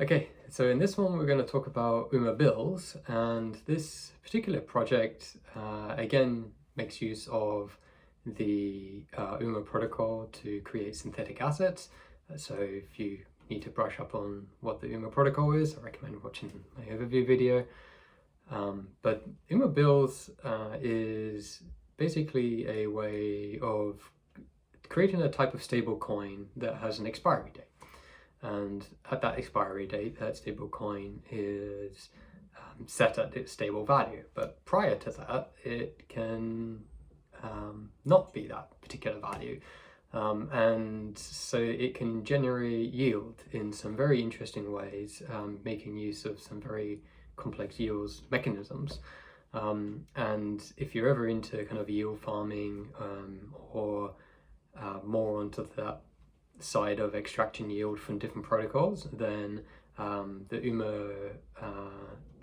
Okay, so in this one we're going to talk about UMABills, and this particular project again makes use of the UMA protocol to create synthetic assets. So if you need to brush up on what the UMA protocol is, I recommend watching my overview video. But UMABills is basically a way of creating a type of stable coin that has an expiry date. And at that expiry date, that stable coin is set at its stable value. But prior to that, it can not be that particular value. And so it can generate yield in some very interesting ways, making use of some very complex yields mechanisms. And if you're ever into kind of yield farming or more onto that side of extracting yield from different protocols, then the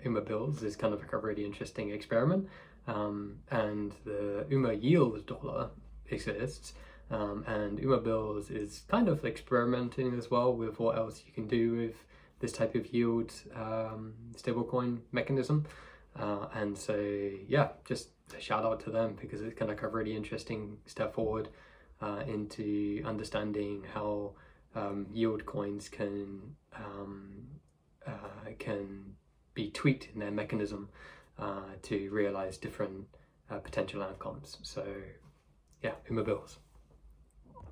UMABills is kind of like a really interesting experiment. And the UMA yield dollar exists, and UMABills is kind of experimenting as well with what else you can do with this type of yield stablecoin mechanism. And so yeah, just a shout out to them because it's kind of like a really interesting step forward into understanding how yield coins can be tweaked in their mechanism to realize different potential outcomes. So yeah, UMABills.